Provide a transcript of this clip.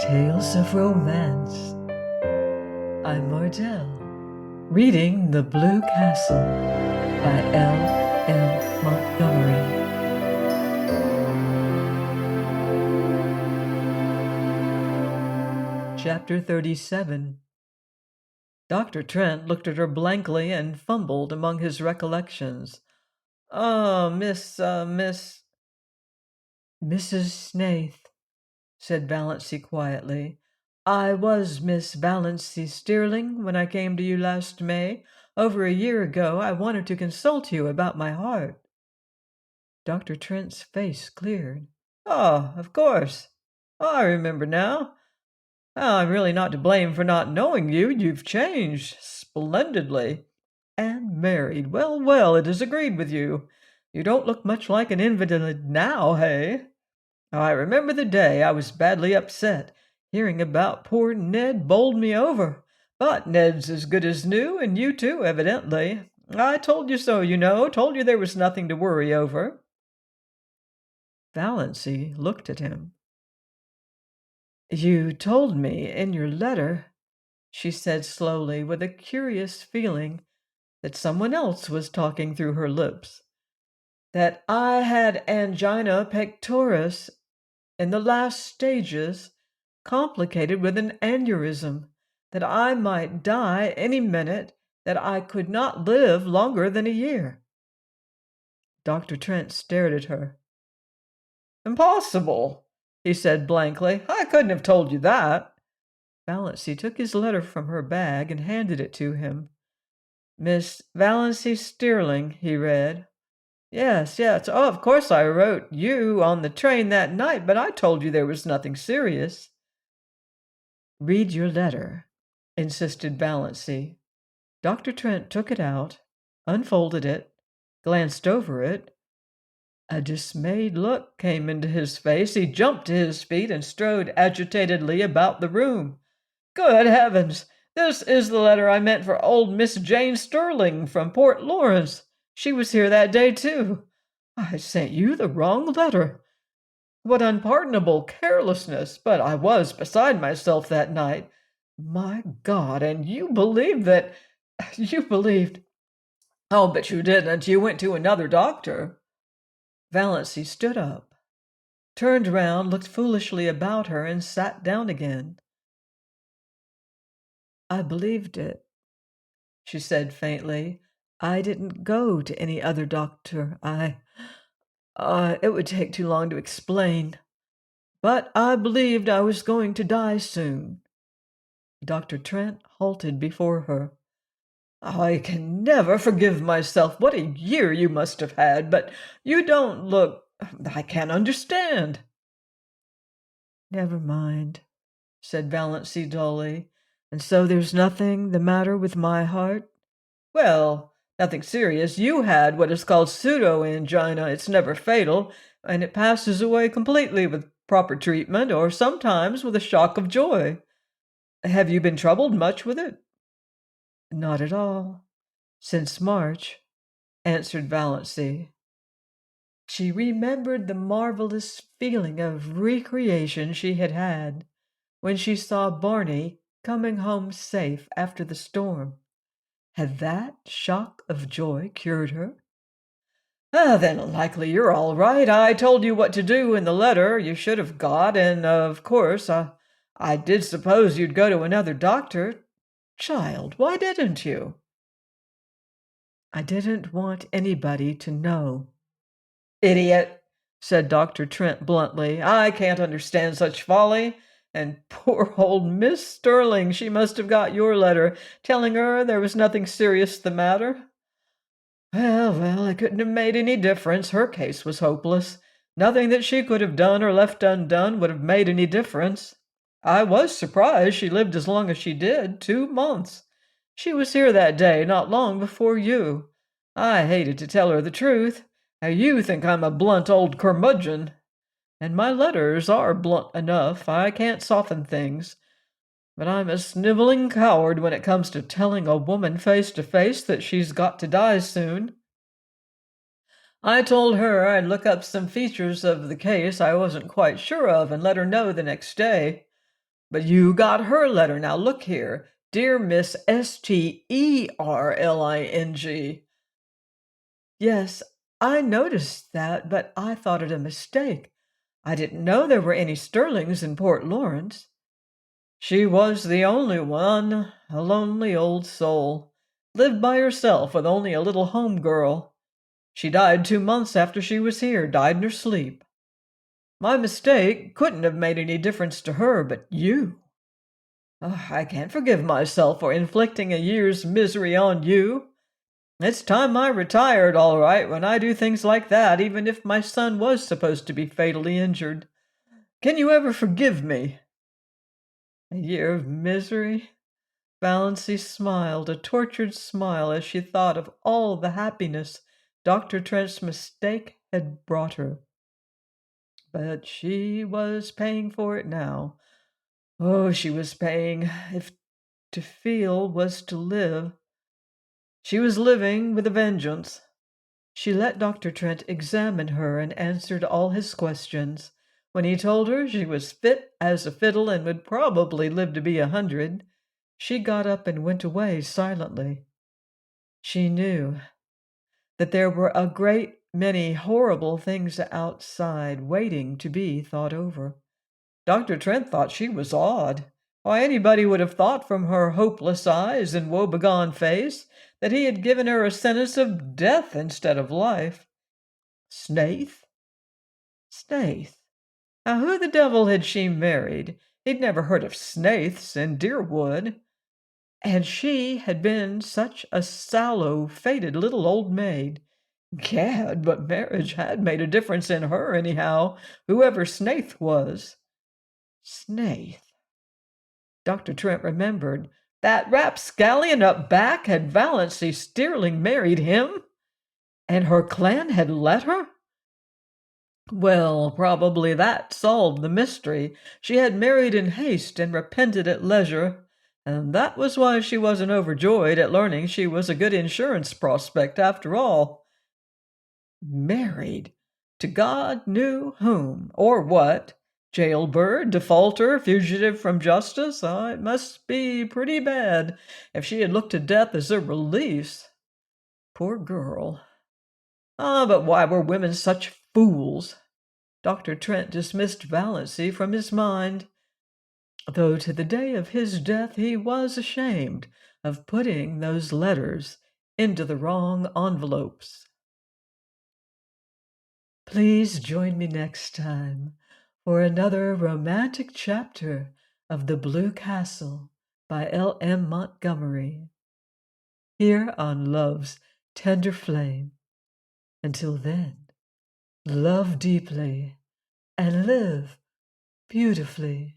Tales of Romance. I'm Mardell, reading The Blue Castle by L. M. Montgomery. Chapter 37. Dr. Trent looked at her blankly and fumbled among his recollections. "Oh, Mrs. Snaith," said Valancy quietly. "I was Miss Valancy Stirling when I came to you last May. Over a year ago, I wanted to consult you about my heart." Dr. Trent's face cleared. "Oh, of course. I remember now. I'm really not to blame for not knowing you. You've changed splendidly. And married. Well, well, it is agreed with you. You don't look much like an invalid now, hey? I remember the day I was badly upset. Hearing about poor Ned bowled me over. But Ned's as good as new, and you too, evidently. I told you so, you know. Told you there was nothing to worry over." Valancy looked at him. "You told me in your letter," she said slowly, with a curious feeling that someone else was talking through her lips, "that I had angina pectoris in the last stages, complicated with an aneurysm, that I might die any minute, that I could not live longer than a year." Dr. Trent stared at her. "Impossible," he said blankly. "I couldn't have told you that." Valancy took his letter from her bag and handed it to him. "Miss Valancy Stirling," he read. Yes. Oh, of course I wrote you on the train that night, but I told you there was nothing serious." "Read your letter," insisted Valancy. Dr. Trent took it out, unfolded it, glanced over it. A dismayed look came into his face. He jumped to his feet and strode agitatedly about the room. "Good heavens! This is the letter I meant for old Miss Jane Stirling from Port Lawrence. She was here that day, too. I sent you the wrong letter. What unpardonable carelessness! But I was beside myself that night. My God, and you believed that... You believed... Oh, but you didn't. You went to another doctor." Valancy stood up, turned round, looked foolishly about her, and sat down again. "I believed it," she said faintly. "I didn't go to any other doctor. It would take too long to explain. But I believed I was going to die soon." Dr. Trent halted before her. "I can never forgive myself. What a year you must have had. But you don't look... I can't understand." "Never mind," said Valancy dully. "And so there's nothing the matter with my heart?" "Well, nothing serious. You had what is called pseudo-angina. It's never fatal, and it passes away completely with proper treatment, or sometimes with a shock of joy. Have you been troubled much with it?" "Not at all. Since March," answered Valancy. She remembered the marvelous feeling of recreation she had had when she saw Barney coming home safe after the storm. Had that shock of joy cured her? Then likely you're all right. I told you what to do in the letter you should have got, and of course I did suppose you'd go to another doctor. Child, why didn't you?" "I didn't want anybody to know." "Idiot," said Dr. Trent bluntly. "I can't understand such folly. And poor old Miss Stirling, she must have got your letter, telling her there was nothing serious the matter. Well, it couldn't have made any difference. Her case was hopeless. Nothing that she could have done or left undone would have made any difference. I was surprised she lived as long as she did, 2 months. She was here that day, not long before you. I hated to tell her the truth. How you think I'm a blunt old curmudgeon. And my letters are blunt enough. I can't soften things. But I'm a sniveling coward when it comes to telling a woman face to face that she's got to die soon. I told her I'd look up some features of the case I wasn't quite sure of and let her know the next day. But you got her letter. Now look here. Dear Miss Sterling. Yes, I noticed that, but I thought it a mistake. I didn't know there were any Sterlings in Port Lawrence. She was the only one, a lonely old soul. Lived by herself with only a little home girl. She died 2 months after she was here, died in her sleep. My mistake couldn't have made any difference to her, but you. Oh, I can't forgive myself for inflicting a year's misery on you. It's time I retired, all right, when I do things like that, even if my son was supposed to be fatally injured. Can you ever forgive me? A year of misery? Valancy smiled, a tortured smile, as she thought of all the happiness Dr. Trent's mistake had brought her. But she was paying for it now. Oh, she was paying. If to feel was to live, she was living with a vengeance. She let Dr. Trent examine her and answered all his questions. When he told her she was fit as a fiddle and would probably live to be 100, she got up and went away silently. She knew that there were a great many horrible things outside waiting to be thought over. Dr. Trent thought she was odd. Why, anybody would have thought from her hopeless eyes and woebegone face that he had given her a sentence of death instead of life. Snaith? Snaith? Now, who the devil had she married? He'd never heard of Snaiths in Deerwood. And she had been such a sallow, faded little old maid. Gad, but marriage had made a difference in her, anyhow, whoever Snaith was. Snaith. Dr. Trent remembered. That rapscallion up back had Valancy Sterling married him? And her clan had let her? Well, probably that solved the mystery. She had married in haste and repented at leisure, and that was why she wasn't overjoyed at learning she was a good insurance prospect after all. Married to God knew whom, or what. Jailbird, defaulter, fugitive from justice? It must be pretty bad if she had looked to death as a release. Poor girl. But why were women such fools? Dr. Trent dismissed Valancy from his mind, though to the day of his death he was ashamed of putting those letters into the wrong envelopes. Please join me next time for another romantic chapter of The Blue Castle by L.M. Montgomery, here on Love's Tender Flame. Until then, love deeply and live beautifully.